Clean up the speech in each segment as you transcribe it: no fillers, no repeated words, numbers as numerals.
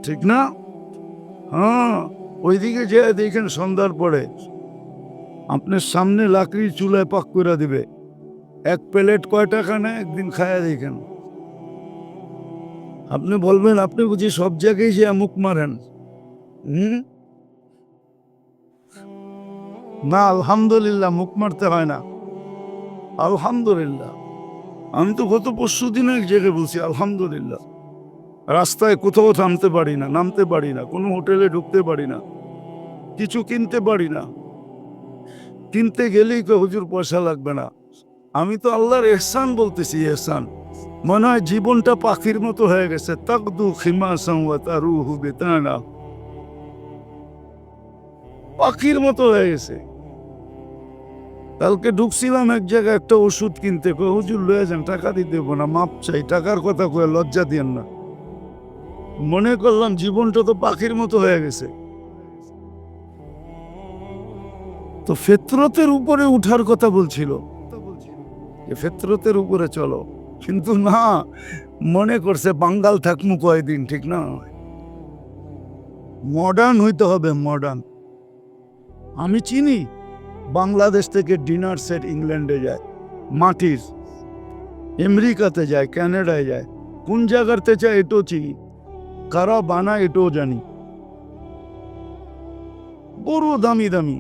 ঠিক না? হ্যাঁ, ওইদিকে যে দেখেন সন্ধ্যার পরে আপনার সামনে লাকড়ির চুলায় পাক করে দিবে। এক প্লেট কয় টাকা নেয় একদিন খায়া দেখেন। আপনি বলবেন আপনি বুঝি সব জায়গায় যে মুখ মারেন। না, আলহামদুলিল্লাহ, মুখ মারতে হয় না। আলহামদুলিল্লাহ, আমি তো গত পরশু দিন এক জায়গায় বলছি আলহামদুলিল্লাহ। রাস্তায় কোথাও থামতে পারি না, নামতে পারি না, কোনো হোটেলে ঢুকতে পারি না, কিছু কিনতে পারি না। কিনতে গেলেই তো হুজুর পয়সা লাগবে না। আমি তো আল্লাহর এহসান বলতেছি, এহসান। মনে হয় জীবনটা পাখির মতো হয়ে গেছে। তাকদু খিমাসান ওয়া তারুহু বিতানা, পাখির মতো হয়ে গেছে। কালকে ঢুকছিলাম এক জায়গায় একটা ওষুধ কিনতে, কই হুজুর লয়ে যান, টাকা দিতে দেবো না, মাপ চাই। টাকার কথা কয়ে লজ্জা দিয়েন না। মনে করলাম জীবনটা তো পাখির মতো হয়ে গেছে। তো ফিতরতের উপরে উঠার কথা বলছিল, ফিতরতের উপরে চলো, কিন্তু না, মনে করছে বাঙ্গাল থাকমু কয়দিন, ঠিক না? মডার্ন হইতে হবে, মডার্ন। আমি চিনি বাংলাদেশ থেকে ডিনার সেট ইংল্যান্ডে যায়, মাটির, আমেরিকাতে যায়, কানাডায় যায়, কোন জায়গাতে যায় এটাও চিনি, কারা বানায় এটাও জানি। বড় দামি দামি,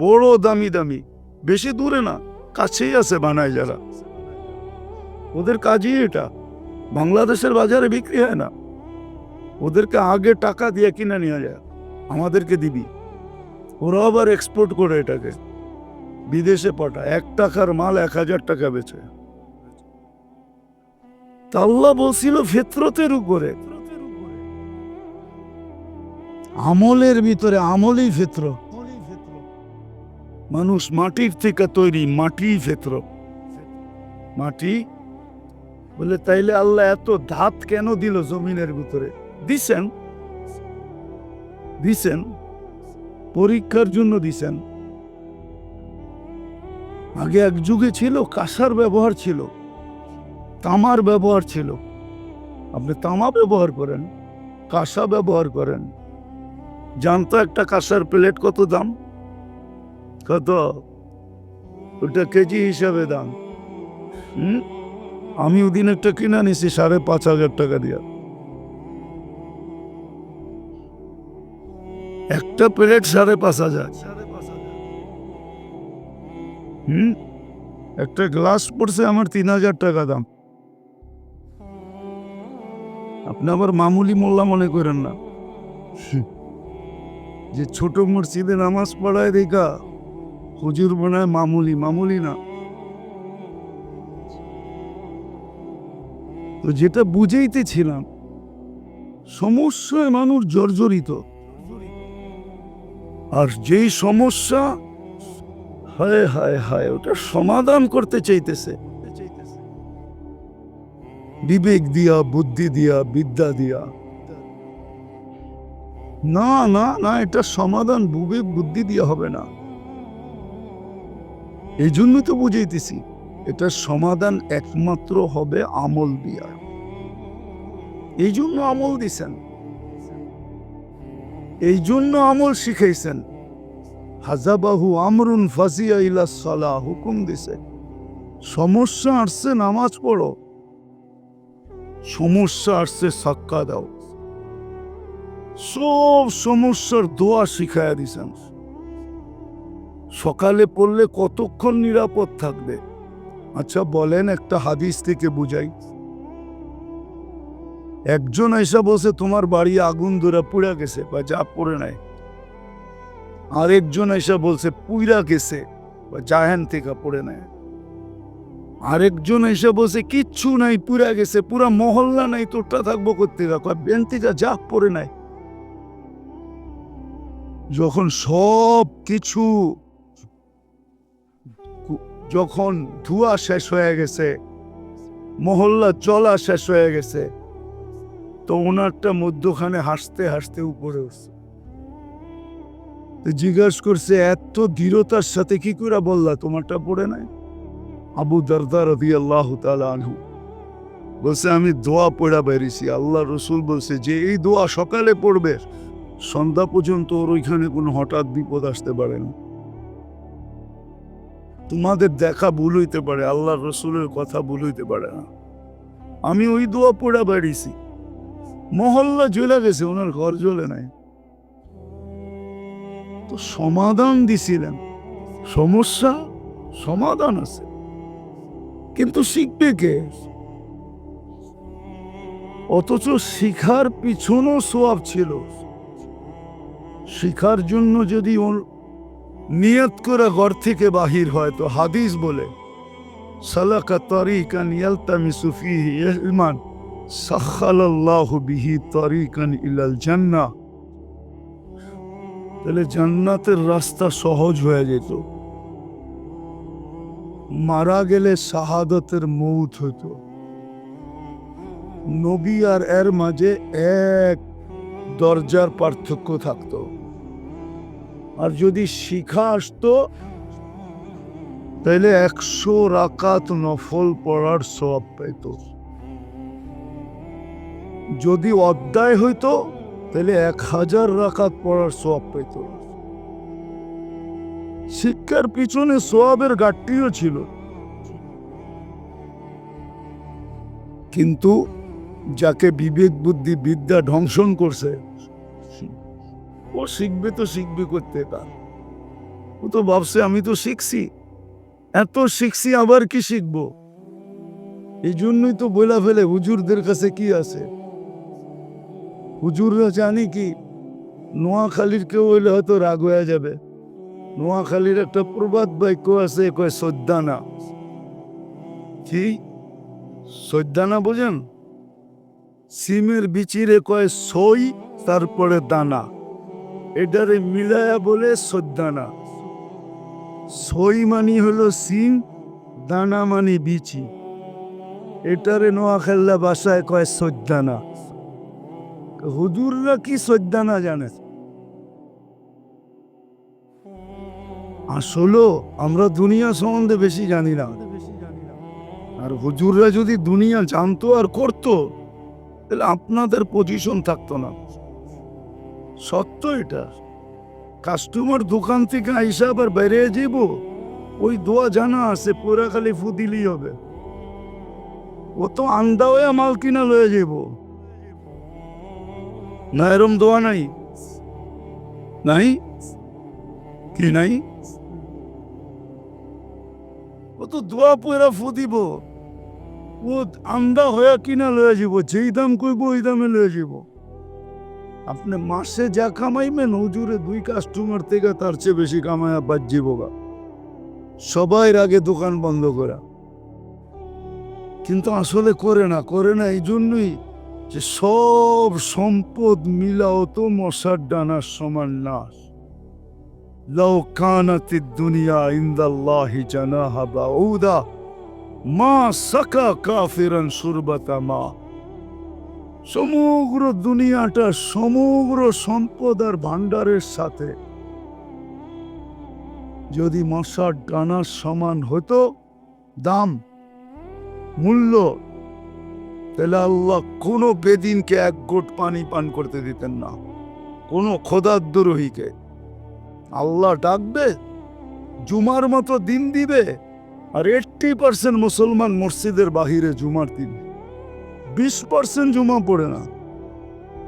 বড় দামি দামি, বেশি দূরে না, কাছেই আছে বানায় যারা। ওদের কাজই এটা। বাংলাদেশের বাজারে বিক্রি হয় না, ওদেরকে আগে টাকা দিয়ে কিনে নিয়ে যায়, আমাদেরকে দিবি। ওরা আবার এক্সপোর্ট করে এটাকে বিদেশে পাঠায়, 1 টাকার মাল 1000 টাকা বেচে। তা আল্লাহ বলছিল ফিতরতের উপরে, আমলের ভিতরে, আমলই ফিতরত। মানুষ মাটির থেকে তৈরি, মাটি ফিতরত, মাটি। বলে তাইলে আল্লাহ এত ধাত কেন দিল জমিনের ভিতরে? দিছেন, দিছেন পরীক্ষার জন্য দিছেন। আগে এক যুগে ছিল কাঁসার ব্যবহার ছিল, তামার ব্যবহার ছিল। আপনি তামা ব্যবহার করেন, কাঁসা ব্যবহার করেন। জানতো একটা কাঁসার প্লেট কত দাম? কত? ওটা কেজি হিসাবে দাম। আমি ওদিন একটা কিনা নিছি 5,500 টাকা দিয়া। একটা প্লেট 5,500। একটা গ্লাস পড়ছে আমার 3,000 টাকা দাম। আপনি আবার মামুলি মোল্লা মনে করেন না যে ছোট মসজিদে নামাজ পড়ায় দেখা হুজুর বানায় মামুলি, মামুলি না। তো যেটা বুঝাইতেছিলাম, সমস্যায় মানুষ জর্জরিত, আর যেই সমস্যা হায় হায় হায় ওটা সমাধান করতে চাইতেছে বিবেক দিয়া, বুদ্ধি দিয়া, বিদ্যা দিয়া। না না না, এটা সমাধান বিবেক বুদ্ধি দিয়া হবে না। এই জন্য তো বুঝাইতেছি, এটা সমাধান একমাত্র হবে আমল দিয়া। এই জন্য আমল দিছেন, এই জন্য আমল শিখাইছেন। হাজাবাহু আমরুন ফাজিয়া ইলা সালাহ, হুকুম দিছে। সমস্যা আসছে নামাজ পড়ো, সমস্যা আসছে সাক্কা দাও। সব সমস্যার দোয়া শিখাইয়া দিছেন। সকালে পড়লে কতক্ষণ নিরাপদ থাকবে? আচ্ছা বলেন, একটা হাদিস থেকে বুঝাই। একজন এসে বলছে তোমার বাড়ি আগুন ধরে পুড়া গেছে, বা যা পড়ে নাই। আরেকজন এসে বলছে পুইরা গেছে, বা জাহান থেকে পড়ে নেয়। আরেকজন এসে বলছে কিচ্ছু নাই, পুরা গেছে, পুরা মহল্লা নাই, তোরটা থাকবো করতে বেন্তিকা যা পড়ে নাই। যখন সব কিছু, যখন ধোঁয়া শেষ হয়ে গেছে, মহল্লা চলা শেষ হয়ে গেছে, তো ওনারটা মধ্যখানে হাসতে হাসতে উপরে উঠছে। জিজ্ঞাসা করছে এত দৃঢ়তার সাথে কি করে বললা তোমারটা পড়ে নাই? আবু দারদা রাদিয়াল্লাহু তাআলা আনহু বলছে আমি দোয়া পড়া বেরিয়েছি। আল্লাহ রসুল বলছে যে এই দোয়া সকালে পড়বে, সন্ধ্যা পর্যন্ত ওর ওইখানে কোনো হঠাৎ বিপদ আসতে পারে না। তোমাদের দেখা ভুল হইতে পারে, আল্লাহ রসুলের কথা ভুল হইতে পারে না। আমি ওই দোয়া পড়া বেরিয়েছি, মহল্লা জ্বলে গেছে, ওনার ঘর জ্বলে নাই। তো সমাধান দিছিলেন, সমস্যা সমাধান আছে, কিন্তু শিখবে কে? অথচ শিখার পিছনও সোয়াব ছিল। শিখার জন্য যদি ওর নিয়ত করে ঘর থেকে বাহির হয়, তো হাদিস বলে সালাকা তারিকান ইয়ালতামিসু ফিহি ইলমান সাখালাল্লাহু বিহি তারিকান ইলাল জান্নাহ, তাহলে জান্নাতের রাস্তা সহজ হয়ে যেত। মারা গেলে শাহাদাতের মৌত হতো। নবী আর এর মাঝে এক দরজার পার্থক্য থাকতো। আর যদি শিখা আসতো, তাহলে 100 রাকাত নফল পড়ার সওয়াব পেত। যদি অধ্যায় হইতো, তাহলে 1000 রাকাত পড়ার সওয়াব পেত। শিক্ষার পিছনে সওয়াবের ঘাটতিও ছিল, কিন্তু যাকে বিবেক বুদ্ধি বিদ্যা ধ্বংসন করছে, ও শিখবে তো শিখবে করতে পার। ও তো ভাবছে আমি তো শিখছি, এত শিখছি, আবার কি শিখবো? এই জন্যই তো বলে ফেলে হুজুরদের কাছে কি আছে। হুজুররা জানি কি, নোয়াখালীর কেউ হইলে হয়তো রাগ হয়ে যাবে। নোয়াখালীর একটা প্রবাদ বাক্য আছে, কয় সদ্দানা। কি সদ্দানা বোঝেন? সিমের বিচিরে কয় সই, তারপরে দানা, এটারে মিলায়া বলে সদ্দানা। সই মানি হলো সিম, দানা মানি বিচি, এটারে নোয়াখাল্লা ভাষায় কয় সদ্দানা। হুজুররা কি সদ্দানা জানে? আসলে আমরা দুনিয়া সম্বন্ধে বেশি জানি না। আর হুজুররা যদি দুনিয়া জানতো আর করতো, তাহলে আপনাদের পজিশন থাকতো না। সত্য এটা। কাস্টমার দোকান থেকে আইসা আবার বাইরে যাব, ওই দোয়া জানা আছে, পুরা খালি ফু দিলেই হবে। ও তো আন্দা হয়ে মাল কিনা লয়ে যাব না, এরম দোয়া নাই? নাই কি নাই? ও তো দোয়া পুরা ফু দিব, ও আন্দা হয়ে কিনা লয়ে যাব, যেই দাম কইব ওই দামে লয়ে যাব। আপনি মাসে যা কামাইবেন, হুজুরে 2 কাস্টমার থেকে তার চেয়ে বেশি কামায়া বাদ যাবো। সবাই আগে দোকান বন্ধ করা, কিন্তু আসলে করে না। এই জন্যই যে সব সম্পদ মিলাও তো মশার ডানার সমান না। লাউ কানাতিদ দুনিয়া ইনদাল্লাহি জানাহা বাউদা মা সাকা কাফিরান সুরবাতা মা। সমগ্র দুনিয়াটা সমগ্র সম্পদ আর ভান্ডারের সাথে যদি মশার ডানার সমান হতো দাম, মূল্য, তাহলে আল্লাহ কোনো বেদিনকে 1 ঘট পানি পান করতে দিতেন না, কোনো খোদাদ্রোহীকে। আল্লাহ ডাকবে, জুমার মতো দিন দিবে, আর 80% মুসলমান মসজিদের বাহিরে জুমার দিন, 20% জুমা পড়ে না।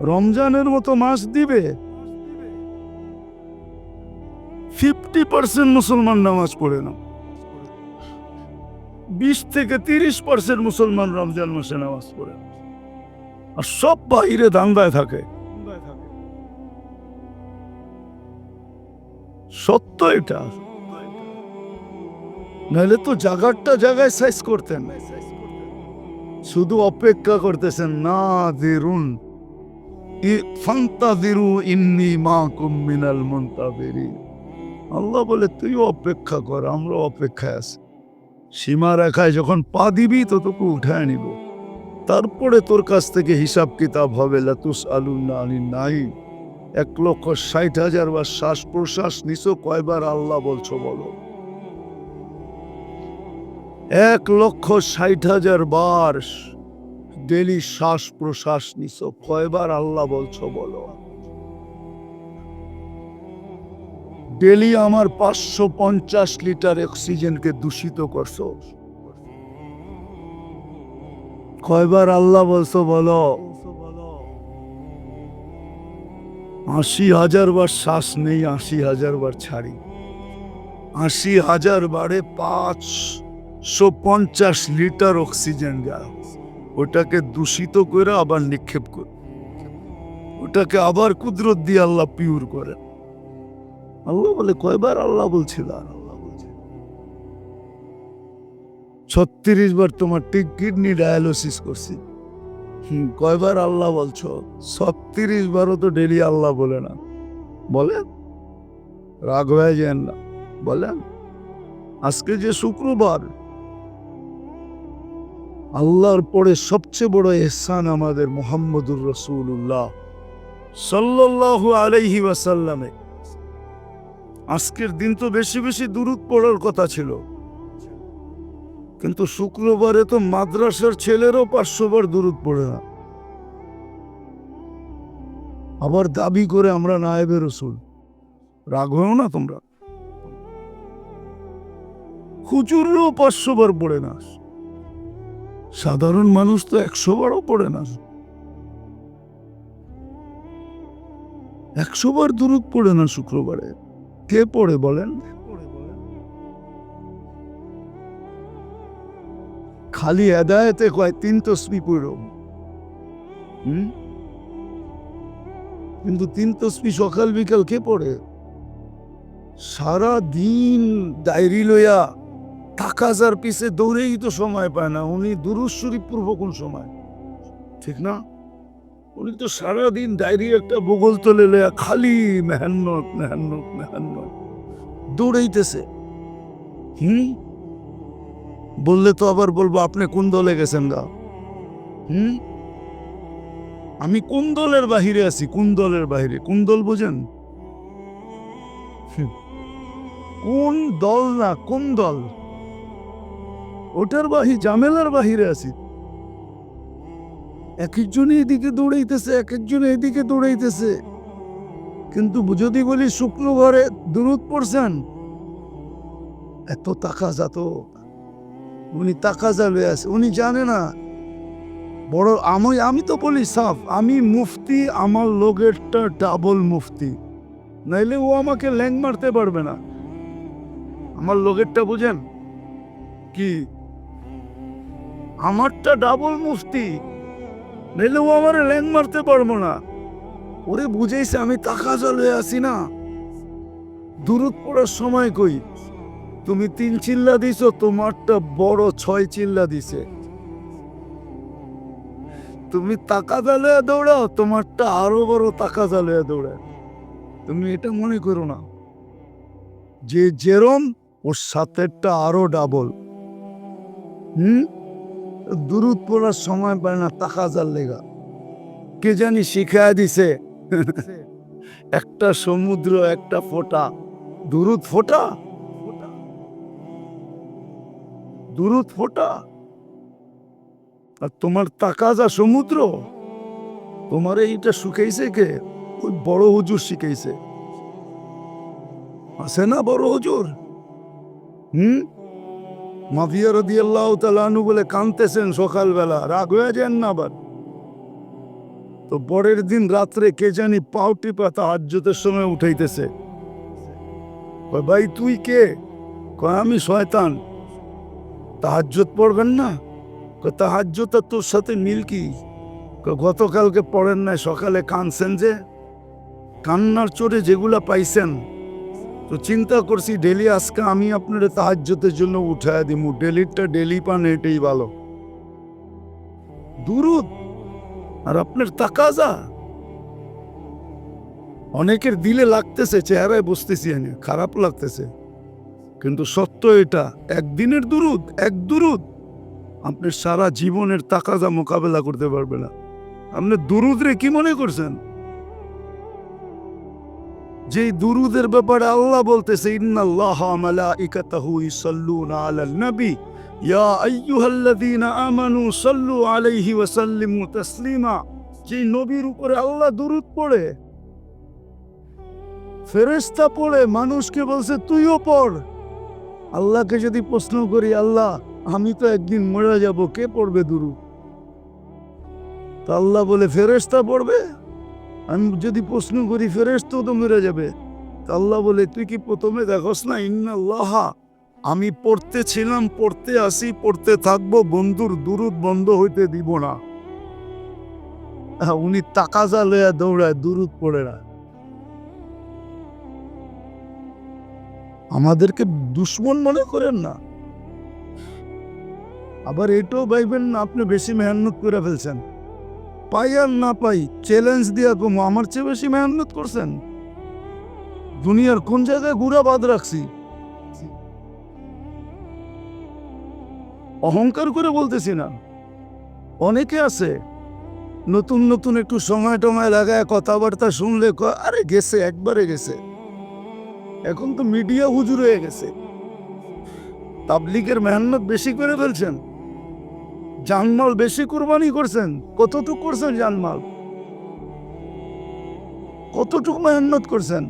রমজানের মতো মাস দিবে, 50% মুসলমান নামাজ পড়ে না। 20 থেকে 30% মুসলমান রমজান মাসে নামাজ পড়ে, আর সব বাহিরে দান্দায় থাকে। সত্য এটা। নাহলে তো জায়গায় সাইজ করতেন, শুধু অপেক্ষা করতেছেন। না দিরুন ফান্তাযিরু ইন্নী মাকুম মিনাল মুনতাযিরিন। আল্লাহ বলে তুই অপেক্ষা কর, আমরা অপেক্ষায় আছি। সীমা রেখায় যখন পা দিবি তো তোকে উঠায় নিব, তারপরে তোর কাছ থেকে হিসাব কিতাব হবে। লাতুসআলুন্না আনিন নাঈম। 1,60,000 বার শ্বাস প্রশ্বাস নিছো, কয়বার আল্লাহ বলছো বলো? 1,60,000 বার ডেলি শ্বাস প্রশ্বাস নিছ, কয়বার আল্লাহ বলছো বলো? ডেলি আমার 550 লিটার অক্সিজেনকে দূষিত করছো, কয়বার আল্লাহ বলছো বলো? 80,000 বার শ্বাস নেই, 80,000 বার ছাড়ি, 80,000 বারে 550 লিটার অক্সিজেন গেল, ওটাকে দূষিত করে আবার নিক্ষেপ করে, ওটাকে আবার কুদরত দিয়ে আল্লাহ পিওর করে। আল্লাহ বলে কয়বার আল্লাহ বলছিল? 36 বার তোমার কিডনি ডায়ালিসিস করছি, কয়বার আল্লাহ বলছো? 36 বারও তো ডেলি আল্লাহ বলে না, বলেন? রাগ হয়ে যান না, বলেন? আজকে যে শুক্রবার, আল্লাহর পরে সবচেয়ে বড় ইহসান আমাদের মুহাম্মদুর রাসূলুল্লাহ সাল্লাল্লাহু আলাইহি ওয়াসাল্লামে। আজকের দিন তো বেশি বেশি দুরূদ পড়ার কথা ছিল, কিন্তু শুক্রবারে তো মাদ্রাসার ছেলেরও 500 বার দুরূদ পড়ে না, আবার দাবি করে আমরা নায়েবে রসুল। রাগ হও না তোমরা, হুজুরও 500 বার পড়ে না, সাধারণ মানুষ তো 100 বারও পড়ে না। 100 বার দুরূদ পড়ে না শুক্রবারে, কে পড়ে বলেন? খালি হেদায়েতে কয় 3 তসবিহ পড়ো, কিন্তু 3 তসবিহ সকাল বিকাল কে পড়ে? সারা দিন ডায়েরি লইয়া তাকাজার পিছে দৌড়েই তো সময় পায় না, উনি দুরূদ শরীফ পড়ব কোন সময়? ঠিক না? উনি তো সারাদিন ডায়েরি একটা বগল তলে লইয়া খালি মেহান্নত মেহান্নত মেহান্নত দৌড়াইতেছে। বললে তো আবার বলবো আপনি কোন দলে গেছেন গা? আমি কোন দলের বাহিরে আছি? কোন দলের বাহিরে? কোন দল বোঝেন? কোন দল না, কোন দল? ওটার ঝামেলার বাহিরে আছি। এক একজন এদিকে দৌড়াইতেছে, এক একজন এদিকে দৌড়াইতেছে, কিন্তু যদি বলি শুক্রবারে দুরূদ পড়ছেন, এত তাকাজা তো, উনি তাকাজা লয়ে আছে, উনি জানে না। বড় আমি তো বলি সাফ, আমি মুফতি, আমার লোকেরটা ডাবল মুফতি, নাইলে ও আমাকে ল্যাং মারতে পারবে না। আমার লোকেরটা বুঝেন কি? আমারটা ডাবল মুফতি, নাইলে ও আমার ল্যাং মারতে পারবো না। ওরে বুঝাইছে আমি তাকাজা লয়ে আছি না। দুরূদ পড়ার সময় কই তুমি 3 চিল্লা দিছো, তোমারটা বড় 6 চিল্লা দিছে। তুমি তাকাজা লয়ে দৌড়াও, তোমারটা আরো বড় তাকাজা লয়ে দৌড়ায়। তুমি এটা মনে করো না যে যেরম ওর সাথেরটা আরো ডাবল। দুরূদ পড়ার সময় পায় না তাকাজার লেগা, কে জানি শিখায় দিছে। একটা সমুদ্র, একটা ফোঁটা, দুরূদ ফোঁটা, দুরূদ ফোঁটা, আর তোমার তাকাজা সমুদ্র। তোমার এইটা শুকাইছে কে? ওই বড় হুজুর শিখাইছে, আছে না বড় হুজুর? মাফিয়া রাদিয়াল্লাহু তাআলা আনহু বলে কাঁদতেছেন সকালবেলা, রাগ হয়ে যান না আবার। তো পরের দিন রাত্রে কে জানি পাও টিপা তাহাজ্জুদের সময় উঠাইতেছে। কয় ভাই তুই কে? কয় আমি শয়তান। তাহাজ্জুদ পড়বেন না? কয় তাহাজ্জুদ আর তোর সাথে মিল কি? কয় গতকালকে পড়েন নাই, সকালে কাঁদছেন যে, কান্নার চোটে যেগুলা পাইছেন, তো চিন্তা করছি ডেলি আজকে আমি আপনার তাহাজ্জুদের জন্য উঠায় দিমু, ডেলিটা ডেলি পান, এটাই ভালো। দুরূদ আর আপনার তাকাজা। অনেকের দিলে লাগতেছে, চেহারায় বুঝতেছি আমি, খারাপ লাগতেছে, কিন্তু সত্য এটা, একদিনের দুরূদ, এক দুরূদ আপনি সারা জীবনের তাকাজা মোকাবেলা করতে পারবে না। আপনি দুরূদ রে কি মনে করছেন? যে দুরূদের ব্যাপারে আল্লাহ বলতেছে ইন্নাল্লাহা ওয়া মালাইকাতাহু ইউসাল্লুনা আলান নবী ইয়া আইয়ুহাল্লাযীনা আমানু সাল্লু আলাইহি ওয়া সাল্লিমু তাসলিমা, যে নবীর উপরে আল্লাহ দুরূদ পড়ে, ফেরেশতা পড়ে, মানুষকে বলছে তুইও পড়। আল্লাহকে যদি প্রশ্ন করি, আল্লাহ আমি তো একদিন মরে যাব, কে পড়বে দুরূদ? তা আল্লাহ বলে ফেরেশতা পড়বে। আমি যদি প্রশ্ন করি, ফেরেশতাও তো মরে যাবে। তা আল্লাহ বলে তুই কি প্রথমে দেখোস না, ইন্নাল্লাহ, আমি পড়তে ছিলাম, পড়তে আসি, পড়তে থাকবো, বন্ধুর দুরূদ বন্ধ হইতে দিব না। উনি তাকাজা লইয়া দৌড়ায়, দুরূদ পড়ে না। আমাদেরকে দুশ্মন মনে করেন না। আবার এটাও ভাইবেন না আপনি বেশি মেহনত করে ফেলছেন। পাই আর না পাই, চ্যালেঞ্জ দিয়া কমো, আমার চেয়ে বেশি মেহনত করছেন। দুনিয়ার কোন জায়গায় গুড়া বাদ রাখছি? অহংকার করে বলতেছি না। অনেকে আছে নতুন নতুন একটু সময় টময় লাগায় কথাবার্তা শুনলে আরে গেছে, একবারে গেছে। এখন তো মিডিয়া হুজুর হয়ে গেছে। তাবলীগের মেহনত বেশি করে ফেলছেন, জানমাল বেশি কুরবানি করছেন। কতটুকু করছেন জানমাল? কতটুকু মেহনত করছেন?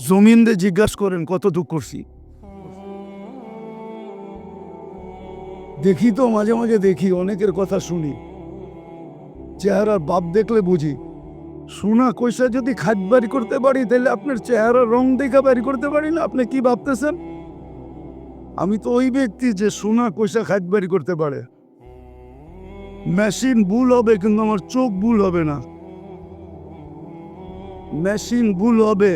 জমিন দিয়ে জিজ্ঞাসা করেন কতটুকু করছি। দেখি তো মাঝে মাঝে দেখি, অনেকের কথা শুনি, চেহারার বাপ দেখলে বুঝি। সোনা কইসা যদি খাদ বাড়ি করতে পারি, তাহলে আপনার চেহারার রং দেখা বাড়ি করতে পারি না। আপনি কি ভাবতেছেন? আমি তো ওই ব্যক্তি যে সোনা কইসা খাদ বাড়ি করতে পারে। মেশিন ভুল হবে, কিন্তু আমার চোখ ভুল হবে না। মেশিন ভুল হবে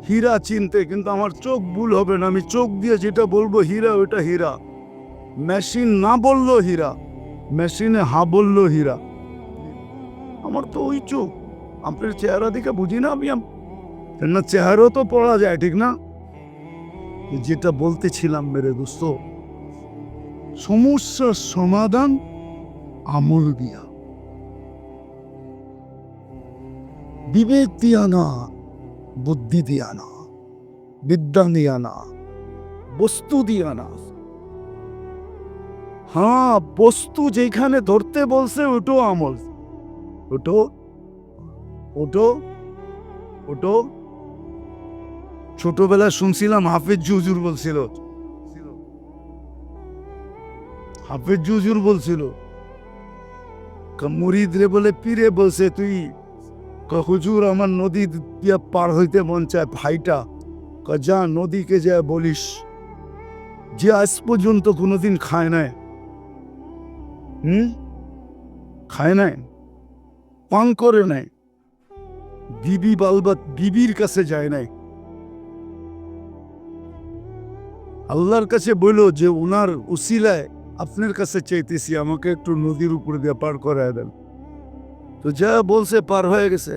হীরা চিনতে, কিন্তু আমার চোখ ভুল হবে না। আমি চোখ দিয়ে যেটা বলবো হীরা, ওটা হীরা। মেশিন না বললো হীরা, মেশিনে হা বললো হীরা। আমার তো ওই চোখ। আপনার চেহারা দেখে বুঝি না আমি? না, চেহারাও তো পড়া যায়, ঠিক না? যেটা বলতেছিলাম মেরে দোস্ত, সমস্যার সমাধান আমল দিয়া, বিবেক দিয়া না, বুদ্ধি দিয়া না, বিদ্যা দিয়া না, বস্তু দিয়া না। হ্যাঁ, বস্তু যেখানে ধরতে বলছে ওটো আমল। ওটো ওটো ওটো ছোটবেলায় শুনছিলাম হাফেজ হুজুর বলছিল, হাফেজ হুজুর বলছিল মুরিদরে বলে পীরে বলছে, তুই হুজুর আমার নদী দিয়া পার হইতে মন চায়, ভাইটা যা নদীকে যা বলিস, যে আজ পর্যন্ত কোনোদিন খায় নাই, খায় নাই, পান করে নাই, বিবি বালবাত বিবির কাছে যায় নাই, আল্লাহর কাছে বলল যে ওনার উসিলায় আপনার কাছে চাইতেছি, আমাকে একটু নদীর উপর দিয়ে পার করায় দেন। তো যা বলছে পার হয়ে গেছে।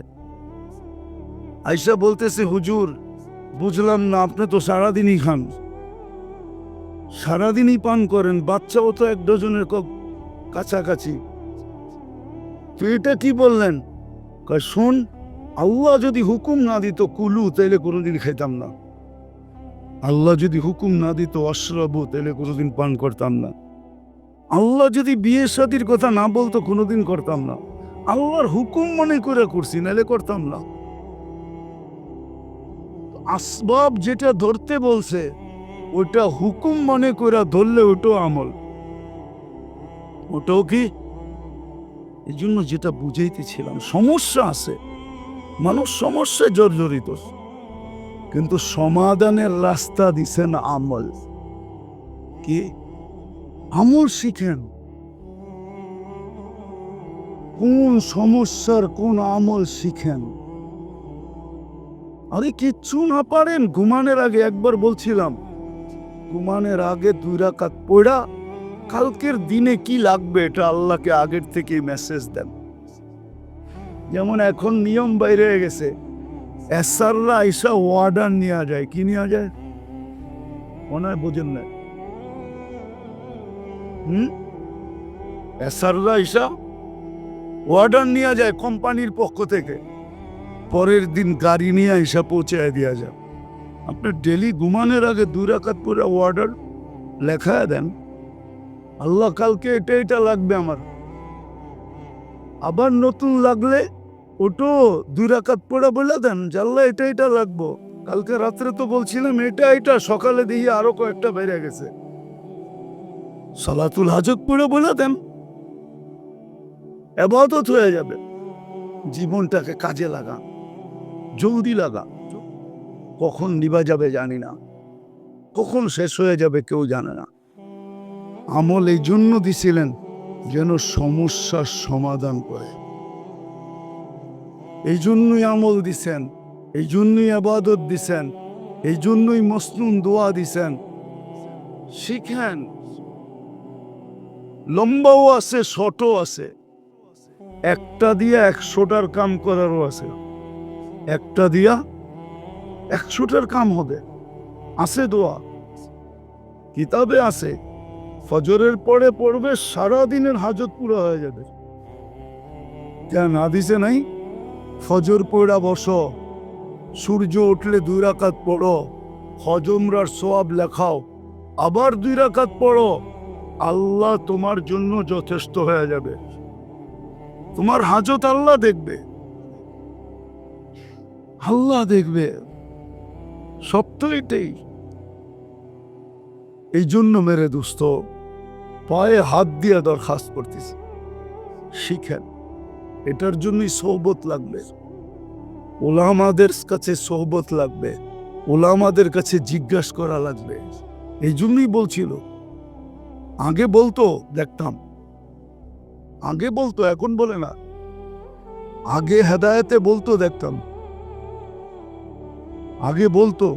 আইসা বলতেছে, হুজুর বুঝলাম না, আপনি তো সারাদিনই খান, সারাদিনই পান করেন, বাচ্চাও তো 1 ডজনের কাছাকাছি, তো এটা কি বললেন? শোন, আল্লাহ যদি হুকুম না দিত কুলু, তাইলে কোনোদিন খাইতাম না। আল্লাহ যদি হুকুম না দিত অশ্রবু, তাইলে কোনোদিন পান করতাম না। আল্লাহ যদি বিয়ে শাদীর কথা না বলতো, কোনোদিন করতাম না। আল্লাহর হুকুম মনে করে করছি, নাহলে করতাম না। আসবাব যেটা ধরতে বলছে, ওটা হুকুম মনে করে ধরলে ওটাও আমল, ওটাও কি? এই জন্য যেটা বুঝাইতেছিলাম, সমস্যা আছে, মানুষ সমস্যায় জর্জরিত, কিন্তু সমাধানের রাস্তা দিছেন আমল। কি আমল শিখেন, কোন সমস্যার কোন আমল শিখেন। আরে কিচ্ছু না পারেন, ঘুমানোর আগে, একবার বলছিলাম, ঘুমানোর আগে 2 রাকাত পড়া, কালকের দিনে কি লাগবে এটা আল্লাহকে আগের থেকে মেসেজ দেন। যেমন এখন নিয়ম বাইরে হয়ে গেছে, এসাররা আইসা ওয়ার্ডার নেওয়া যায়। কি নেওয়া যায়? মনে হয় বোঝেন না। এসাররা আইসা ওয়ার্ডার নেওয়া যায় কোম্পানির পক্ষ থেকে, পরের দিন গাড়ি নিয়ে আইসা পৌঁছায় দেওয়া যায়। আপনি ডেলি ঘুমানোর আগে 2 রাকাত পড়ে অর্ডার লেখা দেন, আল্লাহ কালকে এটা এটা লাগবে আমার। আবার নতুন লাগলে ওটো 2 রাকাত পড়ে বলে দেন যে আল্লাহ এটা এটা লাগবো, কালকে রাত্রে তো বলছিলাম এটা এটা, সকালে দিয়ে আরো কয়েকটা বেড়ে গেছে। সালাতুল হাজত পড়ে বলে দেন, ইবাদত হয়ে যাবে। জীবনটাকে কাজে লাগা, জলদি লাগা। কখন নিভা যাবে জানি না, কখন শেষ হয়ে যাবে কেউ জানে না। আমল এই জন্য দিছিলেন যেন সমস্যার সমাধান করে, এই জন্যই আমল দিছেন, এই জন্যই ইবাদত দিছেন, এই জন্যই মসনুন দোয়া দিছেন। শিখেন, লম্বাও আছে শর্টও আছে, একটা দিয়া 100টার কাম করারও আছে, একটা দিয়া 100টার কাম হবে। আছে দোয়া, কিতাবে আছে, ফজরের পরে পড়বে সারা দিনের হাজত পুরো হয়ে যাবে। কেন হাদিসে নাই? ফজর পড়া বসো, সূর্য উঠলে 2 রাকাত পড়ো, হজমরার সওয়াব লেখাও, আবার 2 রাকাত পড়ো, আল্লাহ তোমার জন্য যথেষ্ট হয়ে যাবে। তোমার হাজত আল্লাহ দেখবে, আল্লাহ দেখবে। সত্য এটাই। এই জন্য মেরে দোস্ত পায়ে হাত দিয়ে দরখাস্ত করতেছি, শিখেন। এটার জন্যই সোহবত লাগবে, ওলামাদের কাছে সোহবত লাগবে, ওলামাদের কাছে জিজ্ঞাসা করা লাগবে। এই জন্যই বলছিল, আগে বলতো দেখতাম, আগে বলতো এখন বলে না, আগে হেদায়েতে বলতো দেখতাম, আগে বলতো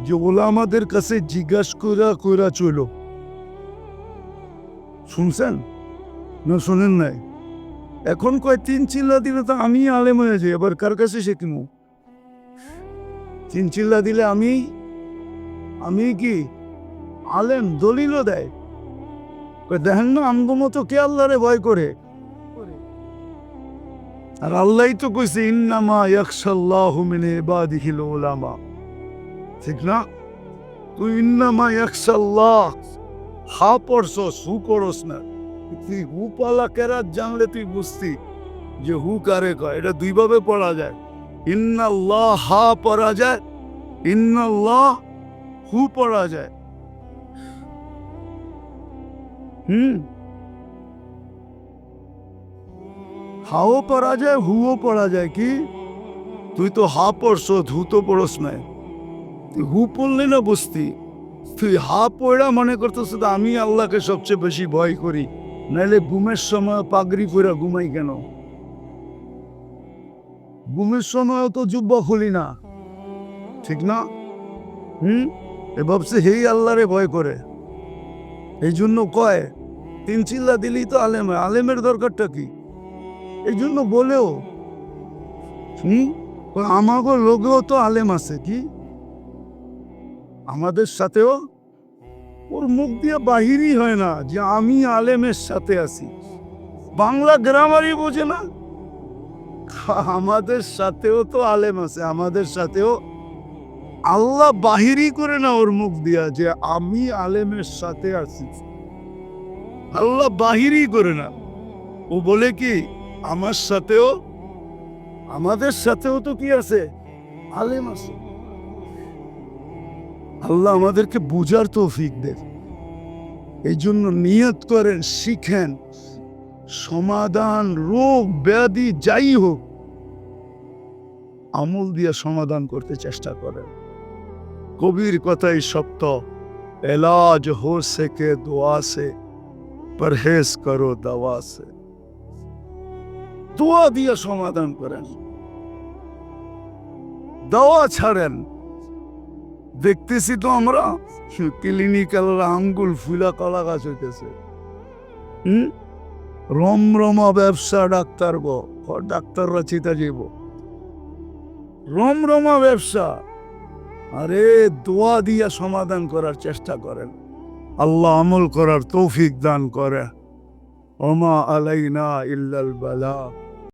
যে ওলামাদের কাছে জিজ্ঞাসা করা কইরা চইল। শুনছেন না শোনেন নাই? এখন কয় 3 চিল্লা দিলে তো আমি আলেম হয়ে যাই, আবার কার কাছে শিখবো? 3 চিল্লা দিলে আমি কি আলেম? দলিলও দেয়, দেখেন না আমগো মতো কে আল্লাহরে ভয় করে? আর আল্লাহই তো কইছে ইন্নামা ইয়াখশাল্লাহু মিন ইবাদিহিল উলামা, ঠিক না? তুই ইন্নামা ইয়াখশাল্লাহ হা পড়ছস, হু করস না। তুই হু পালা কেরাত জানলে তুই বুঝতি যে হু কারে কয়। এটা 2 ভাবে পড়া যায়, ইন্নাল্লাহ হা পড়া যায়, ইন্নাল্লাহ হু পড়া যায়। হাও পড়া যায়, হুও পড়া যায়। কি তুই তো হা পড়ছ, হু তো পড়স নাই। তুই হু পড়লে না বুঝতি, তুই হা পড়া মনে করতেছ আমি আল্লাহকে সবচেয়ে বেশি ভয় করি, নাইলে ঘুমের সময় পাগড়ি পরে ঘুমাই কেন? ঘুমের সময় তো জুব্বা খুলি না, ঠিক না? এ ভাবছে হেই আল্লাহরে ভয় করে। এই জন্য কয় 3 চিল্লা দিলেই তো আলেম হয়। আলেমের দরকারটা কি? এই জন্য বলেও আমাগো লোকেও তো আলেম আছে, কি আমাদের সাথেও ওর মুখ দিয়ে বাহিরই হয় না যে আমি আলেমের সাথে আছি। বাংলা গ্রামারই বোঝে না। আমাদের সাথেও তো আলেম আছে, আমাদের সাথেও আল্লাহ বাহিরই করে না ওর মুখ দিয়া যে আমি আলেমের সাথে আছি। আল্লাহ বাহিরই করে না, ও বলে কি আমার সাথেও, আমাদের সাথেও তো কি আছে? আলেম আছে। আল্লাহ আমাদেরকে বুঝার তৌফিক দেন। এই জন্য নিয়ত করেন, শিখেন, সমাধান রোগ ব্যাধি যাই হোক আমল দিয়ে সমাধান করতে চেষ্টা করেন। কবির কথাই সত্য, এলাজ হো সকে দোয়া সে, পরহেজ করো দাওয়া সে। দোয়া দিয়ে সমাধান করেন, দাওয়া ছাড়েন। দেখতেছি তো আমরা ক্লিনিক্যাল আঙ্গুল ফুলা কলা গাছ হইতেছে। রমরমা ব্যবসা ডাক্তার গো, ডাক্তাররা চিতা যাইব, রমরমা ব্যবসা। আরে দোয়া দিয়া সমাধান করার চেষ্টা করেন, আল্লাহ আমল করার তৌফিক দান করে। ওমা আলাইনা ইল্লাল বালা।